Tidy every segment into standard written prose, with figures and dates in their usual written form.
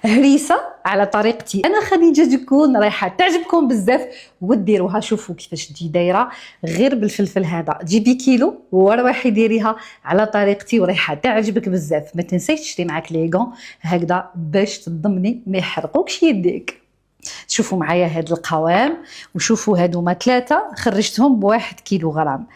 هريسه على طريقتي انا خديجه تكون رايحه تعجبكم بزاف وديروها. شوفوا كيفاش تجي دايره غير بالفلفل هذا. جيبي كيلو وروحي ديريها على طريقتي ورايحه تعجبك بزاف. ما تنسيش تشري معاك ليغون هكذا باش تضمني ما يحرقوكش يديك. شوفوا معايا هاد القوام وشوفوا هادوما 3 خرجتهم بواحد كيلو غرام.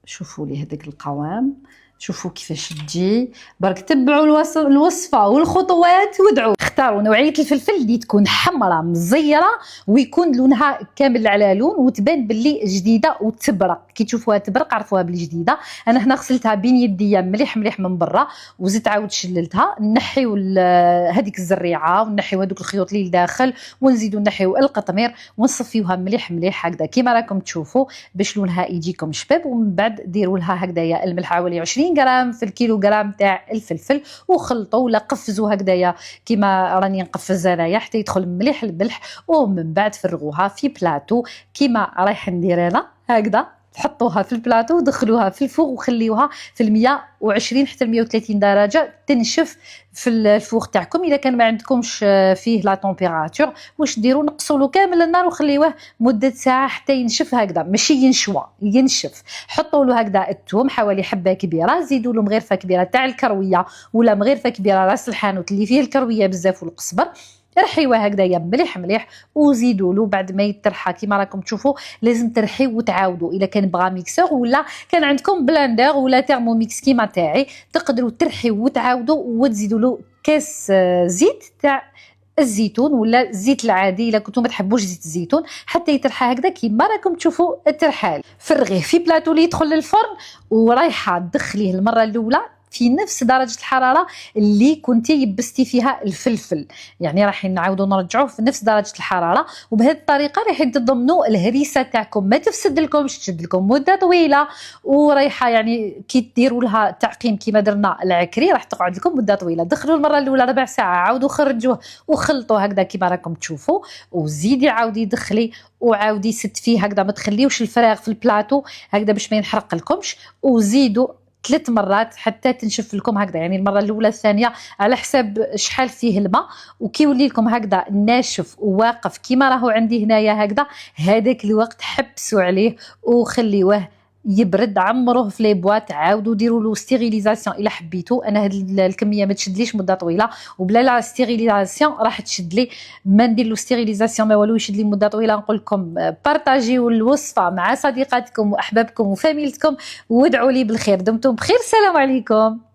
شوفوا لي هذاك القوام، شوفوا كيفاش تجي. برك تبعوا الوصفه والخطوات وادعوا. اختاروا نوعيه الفلفل اللي تكون حمراء مزيره ويكون لونها كامل على لون وتبان باللي جديده وتبرق. كي تشوفوها تبرق عرفوها بلي جديده. انا هنا غسلتها بين يديا مليح مليح من برا وزدت عاود شللتها. نحيو هذيك الزريعه ونحيو هذوك الخيوط اللي لداخل ونزيدو نحيو القطمير ونصفيوها مليح مليح هكذا كيما راكم تشوفوا باش لونها يجيكم شباب. ومن بعد ديروا لها هكذايا الملح حوالي 20 غرام في الكيلو غرام تاع الفلفل وخلطوا ولا قفزوا هكذايا كيما راني نقفز انايا حتى يدخل مليح الملح. ومن بعد فرغوها في بلاطو كيما رايح ندير انا هكذا. تحطوها في البلاطو ودخلوها في الفوغ وخليوها في 120 حتى 130 درجه تنشف في الفوغ تاعكم. اذا كان ما عندكمش فيه لا طومبيراتور واش ديروا نقصوا له كامل النار وخليوه مده ساعه حتى ينشف هكذا ماشي ينشوى ينشف. حطوا له هكذا الثوم حوالي حبه كبيره. زيدوا له مغرفه كبيره تاع الكرويه ولا مغرفه كبيره راس الحانوت اللي فيه الكرويه بزاف والقزبر. رحيوه هكذايا مليح مليح وزيدوا له بعد ما يترحى كيما راكم تشوفوا. لازم ترحيو وتعاودوا. اذا كان بغا ميكسور ولا كان عندكم بلاندر ولا تيرموميكس كيما تاعي تقدروا ترحيو وتعاودوا وتزيدوا له كاس زيت تاع الزيتون ولا الزيت العادي الا كنتو ما تحبوش زيت الزيتون حتى يترحى هكذا كيما راكم تشوفوا الترحال. فرغيه في بلاطو اللي يدخل للفرن ورايحه تدخليه المره الاولى في نفس درجة الحرارة اللي كنتي يبستي فيها الفلفل. يعني راح نعاودو نرجعوه في نفس درجة الحرارة. وبهذه الطريقة راح تضمنوا الهريسة تاعكم ما تفسد لكمش تشد لكم مدة طويلة. ورايحة يعني كي ديروا لها تعقيم كيما درنا العكري راح تقعد لكم مدة طويلة. دخلوا المرة الأولى ربع ساعة عاودوا خرجوه وخلطوه هكذا كيما راكم تشوفوا. وزيدي عاودي دخلي وعاودي ست فيه هكذا ما تخليوش الفراغ في البلاطو هكذا باش ما ينحرق لكمش. وزيدوا 3 مرات حتى تنشف لكم هكذا. يعني المره الاولى الثانيه على حساب شحال فيه الماء. وكي يولي لكم هكذا ناشف وواقف كيما راهو عندي هنايا هكذا هذاك الوقت حبسوا عليه وخليوه يبرد. عمروه في لي بواط عاودوا ديروا له ستيريليزاسيون الا حبيتوا. انا هذه الكميه ما تشدليش مده طويله وبلا لا ستيريليزاسيون راح تشد لي. ما ندير له ستيريليزاسيون ما والو يشد لي مده طويله. نقول لكم بارطاجيو الوصفه مع صديقاتكم واحبابكم وفاميلتكم وادعوا لي بالخير. دمتم بخير. السلام عليكم.